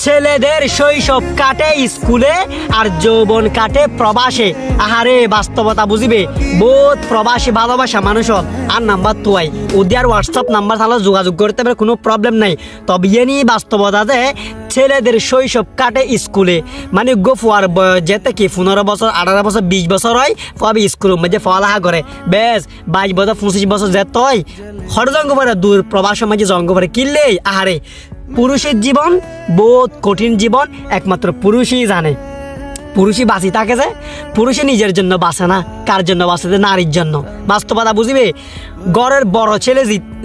ছেলেদের শৈশব কাটে স্কুলে আর যৌবন কাটে প্রবাসে। আহারে বাস্তবতা বুঝিবে বহুত প্রবাসী ভালোবাসা মানুষ আর নাম্বার তোয়াই ওদের হোয়াটসঅ্যাপ নাম্বার তাহলে যোগাযোগ করতে পারে, কোনো প্রবলেম নাই। তবে নিয়ে বাস্তবতা যে ছেলেদের শৈশব কাটে স্কুলে, মানে গোফুয়ার বয়স যেতে কি 15 বছর 18 বছর 20 বছর হয় কবে স্কুলের মধ্যে পড়ালেখা করে, বেশ 22 বছর 25 বছর যেতে হয় হর জঙ্গ পরে দূর প্রবাসের মাঝে জঙ্গ পরে কিনলে। আহারে পুরুষের জীবন বহুত কঠিন জীবন, একমাত্র পুরুষই জানে। পুরুষই বাঁচি থাকে যে পুরুষই নিজের জন্য বাঁচে না, কার জন্য বাঁচে? নারীর জন্য। বাস্তবতা বুঝিবে ঘরের বড় ছেলে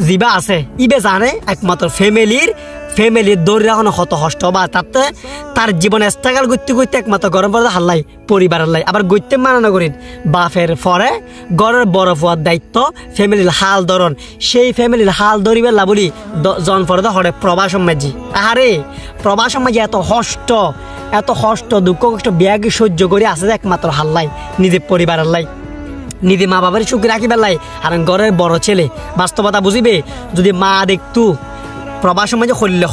জিবা আছে ইবে জানে একমাত্র ফ্যামিলির দৌড়ে এখন হত হষ্ট বা তাতে তার জীবনে স্ট্রাগল করতে করতে একমাত্র গরম পড়ে হাল্লাই পরিবারের লাই আবার গইতে মানা না করিন বাপের পরে ঘরের বড় হওয়ার দায়িত্ব ফ্যামিলির হাল ধরন, সেই ফ্যামিলির হাল ধরিবে লা বলি জন পরে হরে প্রবাস সমাজি। আহারে প্রবাস সমাজি এত কষ্ট দুঃখ কষ্ট ব্যাগ সহ্য করে আসে একমাত্র হাল্লাই নিজের পরিবারের লাই, নিজে মা বাবার সুখী রাখিবার লাই। আর ঘরের বড় ছেলে বাস্তবতা বুঝিবে যদি মা দেখতু প্রবাস সমাজে হইলে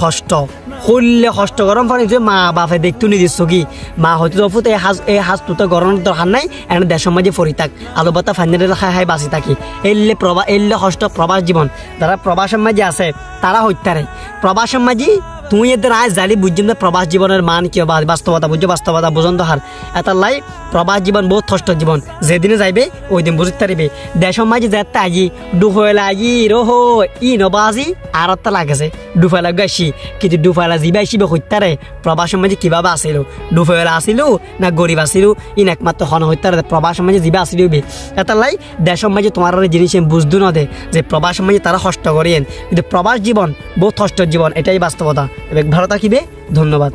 কষ্ট গরম পানি যে মা বাপে দেখতু নিজের চকি মা হয়তো দফুত এই হাজ তো গরমের দরকার নাই, এখন দেশের মাঝে ফরি থাক আলু বাতা ফাইনাল খাই বাঁচি থাকি। এলে কষ্ট প্রবাস জীবন যারা প্রবাসের মাঝে আছে তারা হইতারে প্রবাসের মাঝে তুই এদের আজ জালি বুঝছেন যে প্রবাস জীবনের মান কি বাস্তবতা বুঝছো, বাস্তবতা বুঝন তো হার এটার লাই প্রবাস জীবন বহুত কষ্ট জীবন, যেদিনে যাইবে ওই দিন বুঝতে পারবে। দেশের মাঝে যেতে আজি ডুফেলা আজি রোহো ই নবাজি আর একটা লাগেছে ডুফেলা গাইছি, কিন্তু ডুফেলা জিবা হিসেবে হইতারে প্রবাসের মাঝে কিভাবে আসিল, ডুফেলা আসিল না গরিব আসিল ইন একমাত্র হন হইতারে প্রবাসের মাঝে জিবা আসিল। এটার লাই দেশের মাঝে তোমার জিনিস বুঝদু না দে যে প্রবাসের মাঝে তারা কষ্ট করেন, কিন্তু প্রবাস জীবন বহুত কষ্ট জীবন, এটাই বাস্তবতা। ভালো থাকিবে, ধন্যবাদ।